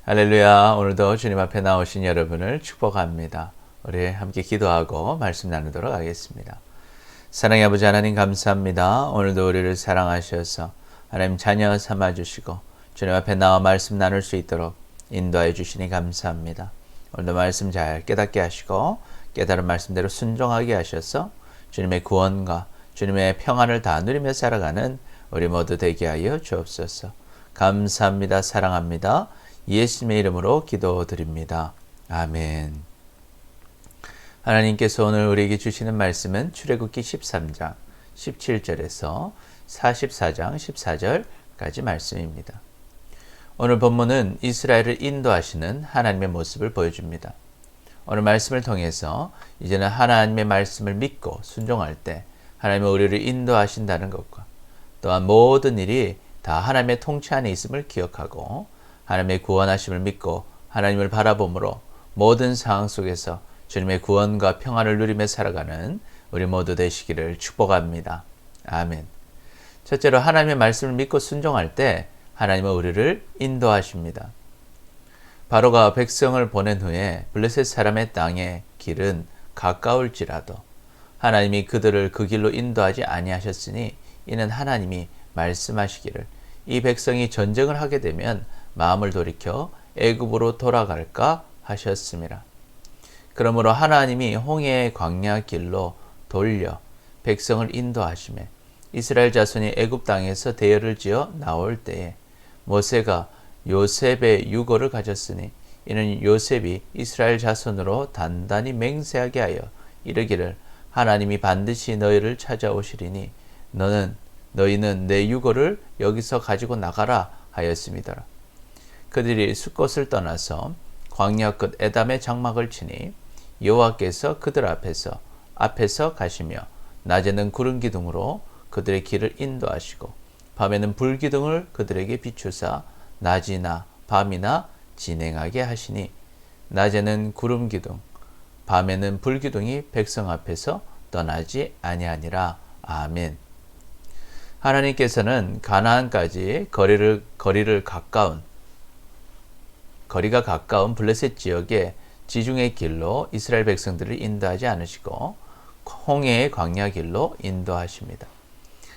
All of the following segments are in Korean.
할렐루야. 오늘도 주님 앞에 나오신 여러분을 축복합니다. 우리 함께 기도하고 말씀 나누도록 하겠습니다. 사랑의 아버지 하나님 감사합니다. 오늘도 우리를 사랑하셔서 하나님 자녀 삼아주시고 주님 앞에 나와 말씀 나눌 수 있도록 인도하여 주시니 감사합니다. 오늘도 말씀 잘 깨닫게 하시고 깨달은 말씀대로 순종하게 하셔서 주님의 구원과 주님의 평안을 다 누리며 살아가는 우리 모두 되게 하여 주옵소서. 감사합니다. 사랑합니다. 예수님의 이름으로 기도드립니다. 아멘. 하나님께서 오늘 우리에게 주시는 말씀은 출애굽기 13장 17절에서 44장 14절까지 말씀입니다. 오늘 본문은 이스라엘을 인도하시는 하나님의 모습을 보여줍니다. 오늘 말씀을 통해서 이제는 하나님의 말씀을 믿고 순종할 때 하나님은 우리를 인도하신다는 것과 또한 모든 일이 다 하나님의 통치 안에 있음을 기억하고 하나님의 구원하심을 믿고 하나님을 바라봄으로 모든 상황 속에서 주님의 구원과 평안을 누리며 살아가는 우리 모두 되시기를 축복합니다. 아멘. 첫째로 하나님의 말씀을 믿고 순종할 때 하나님은 우리를 인도하십니다. 바로가 백성을 보낸 후에 블레셋 사람의 땅의 길은 가까울지라도 하나님이 그들을 그 길로 인도하지 아니하셨으니 이는 하나님이 말씀하시기를 이 백성이 전쟁을 하게 되면 마음을 돌이켜 애굽으로 돌아갈까 하셨습니다. 그러므로 하나님이 홍해의 광야 길로 돌려 백성을 인도하시매 이스라엘 자손이 애굽 땅에서 대열을 지어 나올 때에 모세가 요셉의 유고를 가졌으니 이는 요셉이 이스라엘 자손으로 단단히 맹세하게 하여 이르기를 하나님이 반드시 너희를 찾아오시리니 너희는 내 유고를 여기서 가지고 나가라 하였습니다. 그들이 숫곳을 떠나서 광야 끝 에담의 장막을 치니 여호와께서 그들 앞에서 가시며 낮에는 구름 기둥으로 그들의 길을 인도하시고 밤에는 불 기둥을 그들에게 비추사 낮이나 밤이나 진행하게 하시니 낮에는 구름 기둥 밤에는 불 기둥이 백성 앞에서 떠나지 아니하니라. 아멘. 하나님께서는 가나안까지 거리가 가까운 블레셋 지역의 지중해 길로 이스라엘 백성들을 인도하지 않으시고 홍해의 광야 길로 인도하십니다.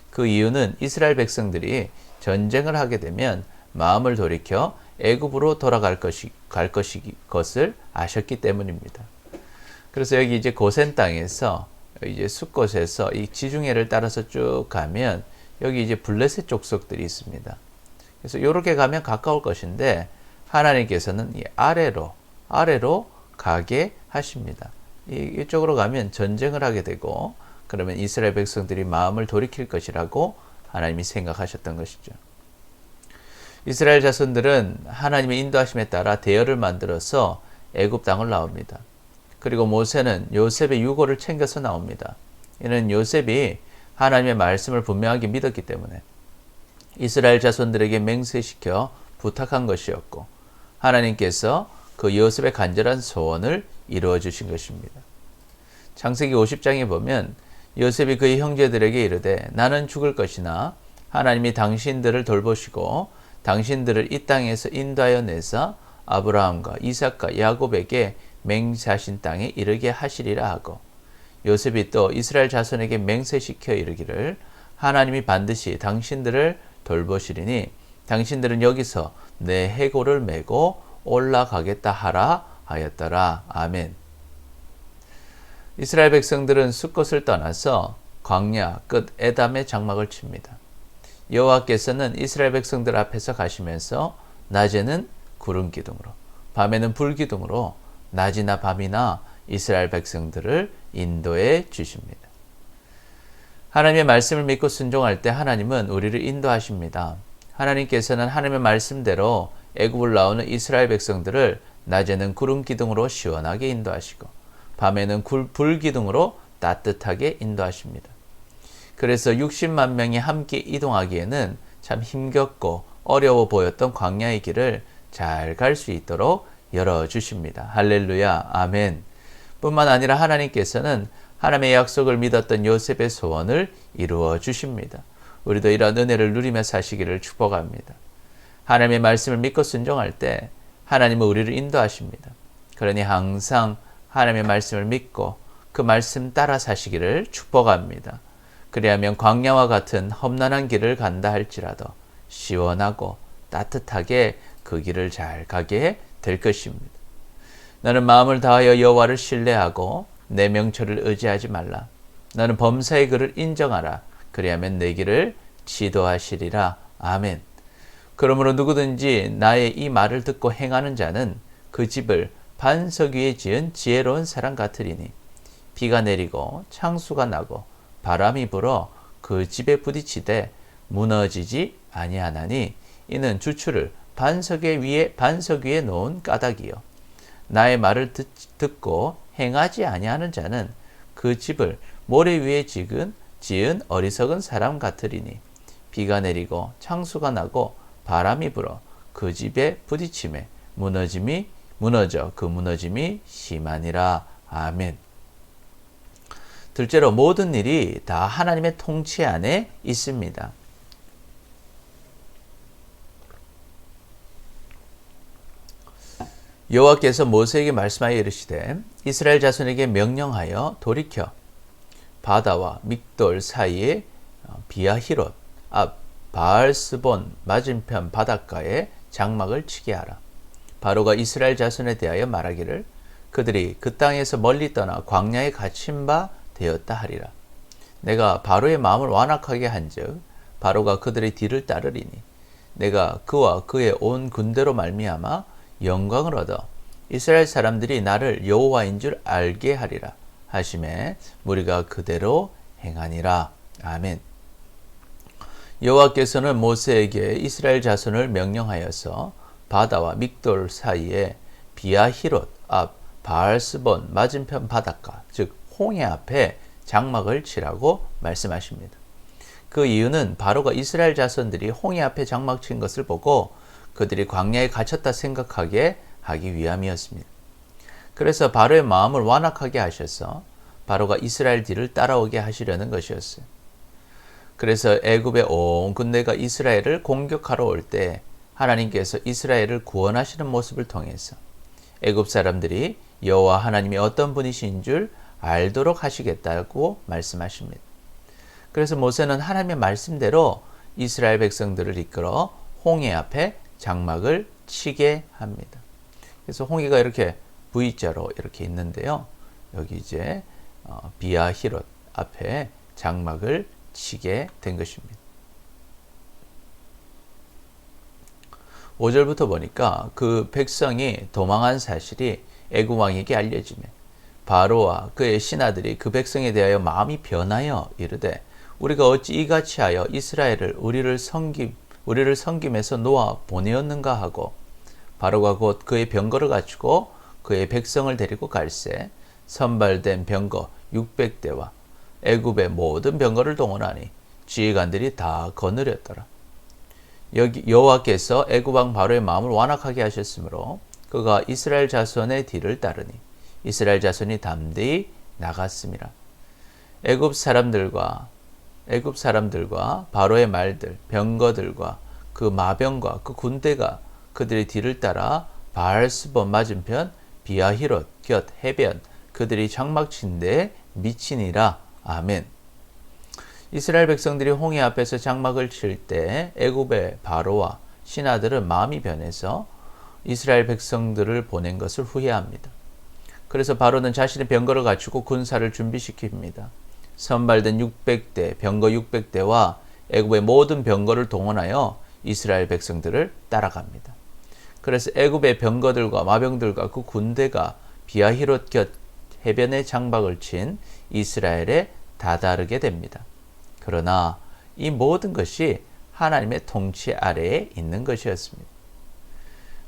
그 이유는 이스라엘 백성들이 전쟁을 하게 되면 마음을 돌이켜 애굽으로 돌아갈 것을 아셨기 때문입니다. 그래서 여기 이제 고센 땅에서 이제 숫곳에서 이 지중해를 따라서 쭉 가면 여기 이제 블레셋 족속들이 있습니다. 그래서 이렇게 가면 가까울 것인데 하나님께서는 이 아래로 가게 하십니다. 이쪽으로 가면 전쟁을 하게 되고 그러면 이스라엘 백성들이 마음을 돌이킬 것이라고 하나님이 생각하셨던 것이죠. 이스라엘 자손들은 하나님의 인도하심에 따라 대열을 만들어서 애굽 땅을 나옵니다. 그리고 모세는 요셉의 유고를 챙겨서 나옵니다. 이는 요셉이 하나님의 말씀을 분명하게 믿었기 때문에 이스라엘 자손들에게 맹세시켜 부탁한 것이었고 하나님께서 그 요셉의 간절한 소원을 이루어 주신 것입니다. 창세기 50장에 보면 요셉이 그의 형제들에게 이르되 나는 죽을 것이나 하나님이 당신들을 돌보시고 당신들을 이 땅에서 인도하여 내사 아브라함과 이삭과 야곱에게 맹세하신 땅에 이르게 하시리라 하고 요셉이 또 이스라엘 자손에게 맹세시켜 이르기를 하나님이 반드시 당신들을 돌보시리니 당신들은 여기서 내 해골을 메고 올라가겠다 하라 하였더라. 아멘. 이스라엘 백성들은 숫곳을 떠나서 광야 끝 에담의 장막을 칩니다. 여호와께서는 이스라엘 백성들 앞에서 가시면서 낮에는 구름 기둥으로 밤에는 불 기둥으로 낮이나 밤이나 이스라엘 백성들을 인도해 주십니다. 하나님의 말씀을 믿고 순종할 때 하나님은 우리를 인도하십니다. 하나님께서는 하나님의 말씀대로 애굽을 나오는 이스라엘 백성들을 낮에는 구름 기둥으로 시원하게 인도하시고 밤에는 불 기둥으로 따뜻하게 인도하십니다. 그래서 60만 명이 함께 이동하기에는 참 힘겹고 어려워 보였던 광야의 길을 잘 갈 수 있도록 열어주십니다. 할렐루야. 아멘. 뿐만 아니라 하나님께서는 하나님의 약속을 믿었던 요셉의 소원을 이루어 주십니다. 우리도 이런 은혜를 누리며 사시기를 축복합니다. 하나님의 말씀을 믿고 순종할 때 하나님은 우리를 인도하십니다. 그러니 항상 하나님의 말씀을 믿고 그 말씀 따라 사시기를 축복합니다. 그리하면 광야와 같은 험난한 길을 간다 할지라도 시원하고 따뜻하게 그 길을 잘 가게 될 것입니다. 너는 마음을 다하여 여호와를 신뢰하고 내 명철을 의지하지 말라. 너는 범사의 그를 인정하라. 그리하면 내 길을 지도하시리라. 아멘. 그러므로 누구든지 나의 이 말을 듣고 행하는 자는 그 집을 반석 위에 지은 지혜로운 사람 같으리니 비가 내리고 창수가 나고 바람이 불어 그 집에 부딪히되 무너지지 아니하나니 이는 주추를 반석 위에 놓은 까닭이요 나의 말을 듣고 행하지 아니하는 자는 그 집을 모래 위에 지은 어리석은 사람 같으리니 비가 내리고 창수가 나고 바람이 불어 그 집에 부딪힘에 무너져 그 무너짐이 심하니라. 아멘. 둘째로 모든 일이 다 하나님의 통치 안에 있습니다. 여호와께서 모세에게 말씀하여 이르시되 이스라엘 자손에게 명령하여 돌이켜 바다와 믹돌 사이에 비아히롯 앞 바알스본 맞은편 바닷가에 장막을 치게 하라. 바로가 이스라엘 자손에 대하여 말하기를 그들이 그 땅에서 멀리 떠나 광야에 갇힌 바 되었다 하리라. 내가 바로의 마음을 완악하게 한즉 바로가 그들의 뒤를 따르리니 내가 그와 그의 온 군대로 말미암아 영광을 얻어 이스라엘 사람들이 나를 여호와인 줄 알게 하리라 하심에 무리가 그대로 행하니라. 아멘. 여호와께서는 모세에게 이스라엘 자손을 명령하여서 바다와 믹돌 사이에 비아히롯 앞 바알스본 맞은편 바닷가 즉 홍해 앞에 장막을 치라고 말씀하십니다. 그 이유는 바로가 이스라엘 자손들이 홍해 앞에 장막 친 것을 보고 그들이 광야에 갇혔다 생각하게 하기 위함이었습니다. 그래서 바로의 마음을 완악하게 하셔서 바로가 이스라엘 뒤를 따라오게 하시려는 것이었어요. 그래서 애굽의 온 군대가 이스라엘을 공격하러 올 때 하나님께서 이스라엘을 구원하시는 모습을 통해서 애굽 사람들이 여호와 하나님이 어떤 분이신 줄 알도록 하시겠다고 말씀하십니다. 그래서 모세는 하나님의 말씀대로 이스라엘 백성들을 이끌어 홍해 앞에 장막을 치게 합니다. 그래서 홍해가 이렇게 V자로 이렇게 있는데요. 여기 이제 비아히롯 앞에 장막을 치게 된 것입니다. 5절부터 보니까 그 백성이 도망한 사실이 애굽 왕에게 알려지며 바로와 그의 신하들이 그 백성에 대하여 마음이 변하여 이르되 우리가 어찌 이같이 하여 이스라엘을 우리를 섬김에서 놓아 보내었는가 하고 바로가 곧 그의 병거를 갖추고 그의 백성을 데리고 갈새 선발된 병거 600대와 애굽의 모든 병거를 동원하니 지휘관들이 다 거느렸더라. 여기 여호와께서 애굽 왕 바로의 마음을 완악하게 하셨으므로 그가 이스라엘 자손의 뒤를 따르니 이스라엘 자손이 담대히 나갔습니다. 애굽 사람들과 바로의 말들, 병거들과 그 마병과 그 군대가 그들의 뒤를 따라 바알스본 맞은편 비아히롯 곁 해변 그들이 장막 친 데에 미치니라. 아멘. 이스라엘 백성들이 홍해 앞에서 장막을 칠 때 애굽의 바로와 신하들은 마음이 변해서 이스라엘 백성들을 보낸 것을 후회합니다. 그래서 바로는 자신의 병거를 갖추고 군사를 준비시킵니다. 선발된 600대, 병거 600대와 애굽의 모든 병거를 동원하여 이스라엘 백성들을 따라갑니다. 그래서 애굽의 병거들과 마병들과 그 군대가 비아히롯 곁 해변에 장막을 친 이스라엘에 다다르게 됩니다. 그러나 이 모든 것이 하나님의 통치 아래에 있는 것이었습니다.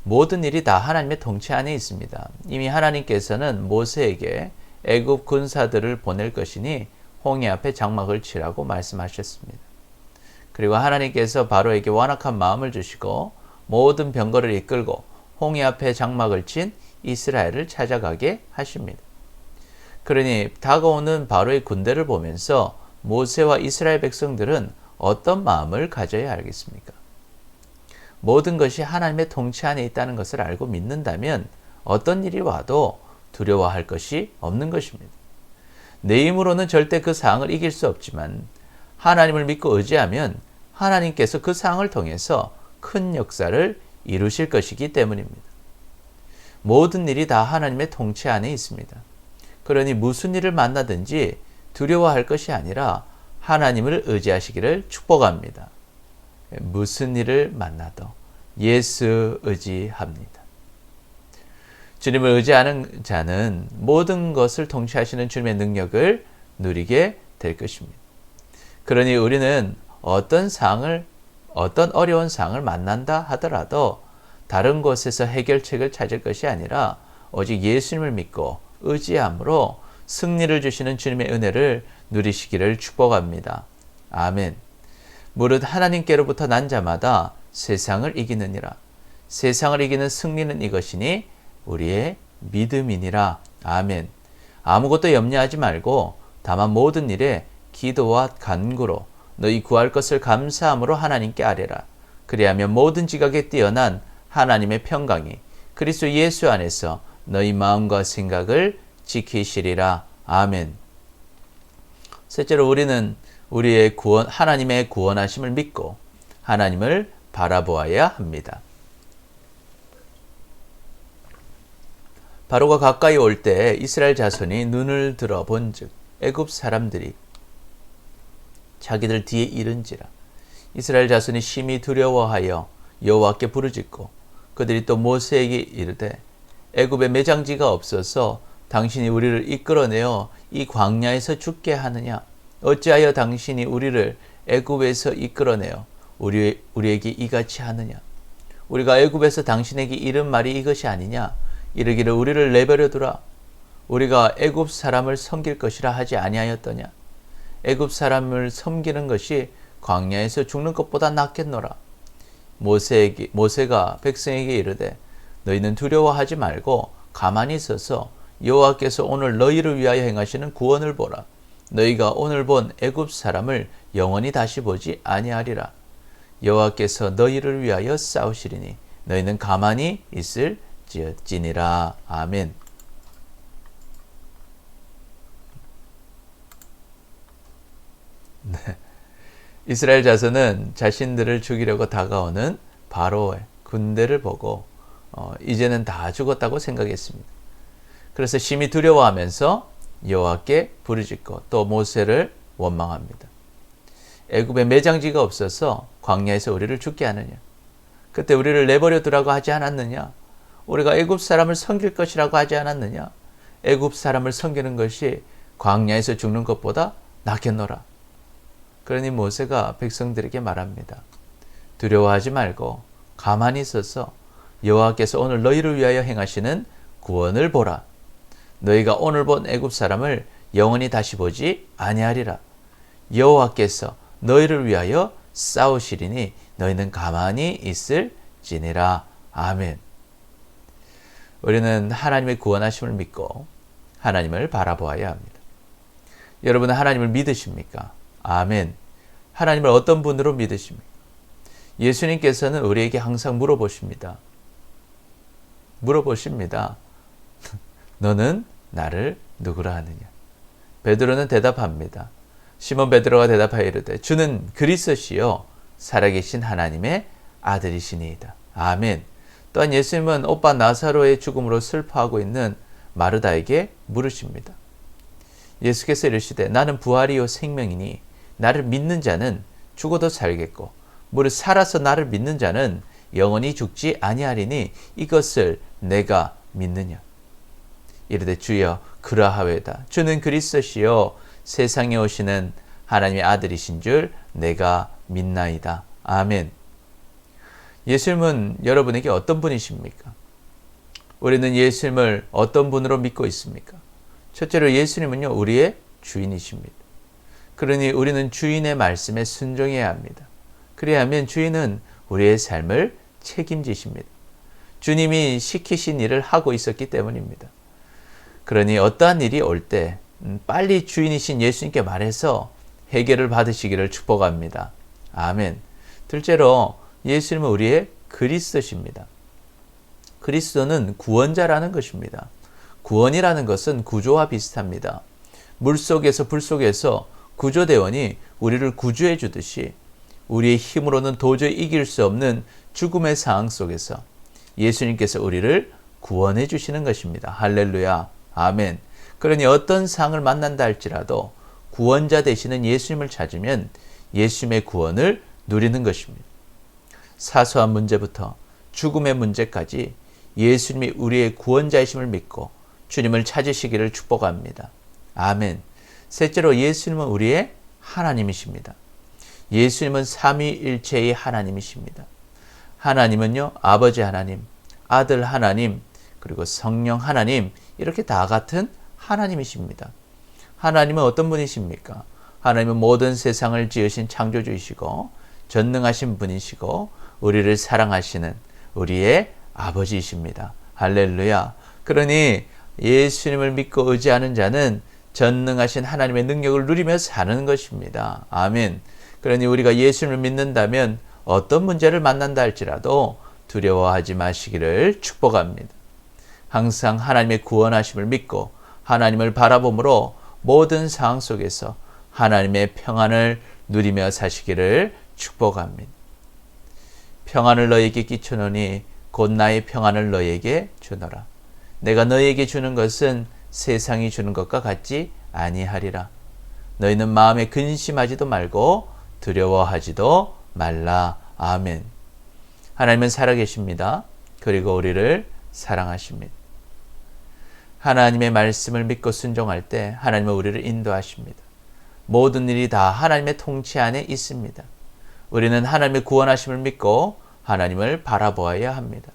모든 일이 다 하나님의 통치 안에 있습니다. 이미 하나님께서는 모세에게 애굽 군사들을 보낼 것이니 홍해 앞에 장막을 치라고 말씀하셨습니다. 그리고 하나님께서 바로에게 완악한 마음을 주시고 모든 병거를 이끌고 홍해 앞에 장막을 친 이스라엘을 찾아가게 하십니다. 그러니 다가오는 바로의 군대를 보면서 모세와 이스라엘 백성들은 어떤 마음을 가져야 알겠습니까? 모든 것이 하나님의 통치 안에 있다는 것을 알고 믿는다면 어떤 일이 와도 두려워할 것이 없는 것입니다. 내 힘으로는 절대 그 상황을 이길 수 없지만 하나님을 믿고 의지하면 하나님께서 그 상황을 통해서 큰 역사를 이루실 것이기 때문입니다. 모든 일이 다 하나님의 통치 안에 있습니다. 그러니 무슨 일을 만나든지 두려워할 것이 아니라 하나님을 의지하시기를 축복합니다. 무슨 일을 만나도 예수 의지합니다. 주님을 의지하는 자는 모든 것을 통치하시는 주님의 능력을 누리게 될 것입니다. 그러니 우리는 어떤 어려운 상황을 만난다 하더라도 다른 곳에서 해결책을 찾을 것이 아니라 오직 예수님을 믿고 의지함으로 승리를 주시는 주님의 은혜를 누리시기를 축복합니다. 아멘. 무릇 하나님께로부터 난 자마다 세상을 이기느니라. 세상을 이기는 승리는 이것이니 우리의 믿음이니라. 아멘. 아무것도 염려하지 말고 다만 모든 일에 기도와 간구로 너희 구할 것을 감사함으로 하나님께 아뢰라. 그리하면 모든 지각에 뛰어난 하나님의 평강이 그리스도 예수 안에서 너희 마음과 생각을 지키시리라. 아멘. 셋째로 우리는 우리의 하나님의 구원하심을 믿고 하나님을 바라보아야 합니다. 바로가 가까이 올 때 이스라엘 자손이 눈을 들어 본즉 애굽 사람들이 자기들 뒤에 이른지라. 이스라엘 자손이 심히 두려워하여 여호와께 부르짖고 그들이 또 모세에게 이르되 애굽에 매장지가 없어서 당신이 우리를 이끌어내어 이 광야에서 죽게 하느냐? 어찌하여 당신이 우리를 애굽에서 이끌어내어 우리에게 이같이 하느냐? 우리가 애굽에서 당신에게 이른 말이 이것이 아니냐? 이르기를 우리를 내버려 두라. 우리가 애굽 사람을 섬길 것이라 하지 아니하였더냐? 애굽 사람을 섬기는 것이 광야에서 죽는 것보다 낫겠노라. 모세가 백성에게 이르되 너희는 두려워하지 말고 가만히 서서 여호와께서 오늘 너희를 위하여 행하시는 구원을 보라. 너희가 오늘 본 애굽 사람을 영원히 다시 보지 아니하리라. 여호와께서 너희를 위하여 싸우시리니 너희는 가만히 있을지니라. 아멘. 네. 이스라엘 자손은 자신들을 죽이려고 다가오는 바로의 군대를 보고 이제는 다 죽었다고 생각했습니다. 그래서 심히 두려워하면서 여호와께 부르짖고 또 모세를 원망합니다. 애굽에 매장지가 없어서 광야에서 우리를 죽게 하느냐? 그때 우리를 내버려 두라고 하지 않았느냐? 우리가 애굽 사람을 섬길 것이라고 하지 않았느냐? 애굽 사람을 섬기는 것이 광야에서 죽는 것보다 낫겠노라. 그러니 모세가 백성들에게 말합니다. 두려워하지 말고 가만히 서서 여호와께서 오늘 너희를 위하여 행하시는 구원을 보라. 너희가 오늘 본 애굽 사람을 영원히 다시 보지 아니하리라. 여호와께서 너희를 위하여 싸우시리니 너희는 가만히 있을지니라. 아멘. 우리는 하나님의 구원하심을 믿고 하나님을 바라보아야 합니다. 여러분은 하나님을 믿으십니까? 아멘. 하나님을 어떤 분으로 믿으십니까? 예수님께서는 우리에게 항상 물어보십니다. 너는 나를 누구라 하느냐? 베드로는 대답합니다. 시몬 베드로가 대답하여 이르되 주는 그리스도시요 살아계신 하나님의 아들이시니이다. 아멘. 또한 예수님은 오빠 나사로의 죽음으로 슬퍼하고 있는 마르다에게 물으십니다. 예수께서 이르시되 나는 부활이요 생명이니 나를 믿는 자는 죽어도 살겠고 무릇 살아서 나를 믿는 자는 영원히 죽지 아니하리니 이것을 내가 믿느냐? 이르되 주여 그러하외다. 주는 그리스도시요 세상에 오시는 하나님의 아들이신 줄 내가 믿나이다. 아멘. 예수님은 여러분에게 어떤 분이십니까? 우리는 예수님을 어떤 분으로 믿고 있습니까? 첫째로 예수님은요 우리의 주인이십니다. 그러니 우리는 주인의 말씀에 순종해야 합니다. 그래야만 주인은 우리의 삶을 책임지십니다. 주님이 시키신 일을 하고 있었기 때문입니다. 그러니 어떠한 일이 올 때 빨리 주인이신 예수님께 말해서 해결을 받으시기를 축복합니다. 아멘. 둘째로 예수님은 우리의 그리스도십니다. 그리스도는 구원자라는 것입니다. 구원이라는 것은 구조와 비슷합니다. 물속에서 불 속에서 구조대원이 우리를 구조해 주듯이 우리의 힘으로는 도저히 이길 수 없는 죽음의 상황 속에서 예수님께서 우리를 구원해 주시는 것입니다. 할렐루야. 아멘. 그러니 어떤 상을 만난다 할지라도 구원자 되시는 예수님을 찾으면 예수님의 구원을 누리는 것입니다. 사소한 문제부터 죽음의 문제까지 예수님이 우리의 구원자이심을 믿고 주님을 찾으시기를 축복합니다. 아멘. 셋째로 예수님은 우리의 하나님이십니다. 예수님은 삼위일체의 하나님이십니다. 하나님은요, 아버지 하나님, 아들 하나님, 그리고 성령 하나님, 이렇게 다 같은 하나님이십니다. 하나님은 어떤 분이십니까? 하나님은 모든 세상을 지으신 창조주이시고 전능하신 분이시고 우리를 사랑하시는 우리의 아버지이십니다. 할렐루야. 그러니 예수님을 믿고 의지하는 자는 전능하신 하나님의 능력을 누리며 사는 것입니다. 아멘. 그러니 우리가 예수님을 믿는다면 어떤 문제를 만난다 할지라도 두려워하지 마시기를 축복합니다. 항상 하나님의 구원하심을 믿고 하나님을 바라봄으로 모든 상황 속에서 하나님의 평안을 누리며 사시기를 축복합니다. 평안을 너에게 끼쳐노니 곧 나의 평안을 너에게 주노라. 내가 너에게 주는 것은 세상이 주는 것과 같지 아니하리라. 너희는 마음에 근심하지도 말고 두려워하지도 말라. 아멘. 하나님은 살아계십니다. 그리고 우리를 사랑하십니다. 하나님의 말씀을 믿고 순종할 때 하나님은 우리를 인도하십니다. 모든 일이 다 하나님의 통치 안에 있습니다. 우리는 하나님의 구원하심을 믿고 하나님을 바라보아야 합니다.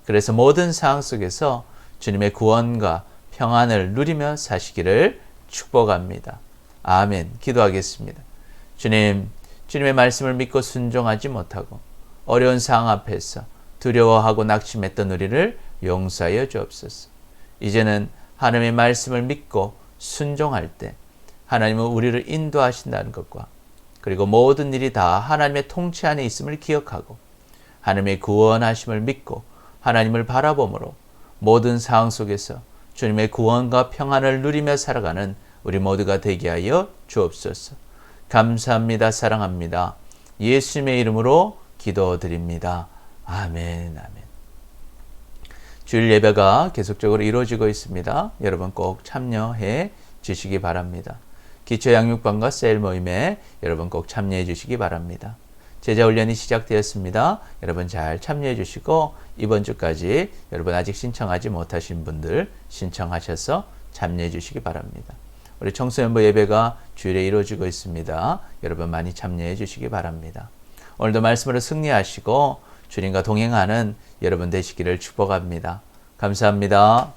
그래서 모든 상황 속에서 주님의 구원과 평안을 누리며 사시기를 축복합니다. 아멘. 기도하겠습니다. 주님, 주님의 말씀을 믿고 순종하지 못하고 어려운 상황 앞에서 두려워하고 낙심했던 우리를 용서하여 주옵소서. 이제는 하나님의 말씀을 믿고 순종할 때 하나님은 우리를 인도하신다는 것과 그리고 모든 일이 다 하나님의 통치 안에 있음을 기억하고 하나님의 구원하심을 믿고 하나님을 바라봄으로 모든 상황 속에서 주님의 구원과 평안을 누리며 살아가는 우리 모두가 되게 하여 주옵소서. 감사합니다. 사랑합니다. 예수님의 이름으로 기도드립니다. 아멘. 아멘. 주일 예배가 계속적으로 이루어지고 있습니다. 여러분 꼭 참여해 주시기 바랍니다. 기초 양육반과 셀 모임에 여러분 꼭 참여해 주시기 바랍니다. 제자 훈련이 시작되었습니다. 여러분 잘 참여해 주시고 이번 주까지 여러분 아직 신청하지 못하신 분들 신청하셔서 참여해 주시기 바랍니다. 우리 청소년부 예배가 주일에 이루어지고 있습니다. 여러분 많이 참여해 주시기 바랍니다. 오늘도 말씀으로 승리하시고 주님과 동행하는 여러분 되시기를 축복합니다. 감사합니다.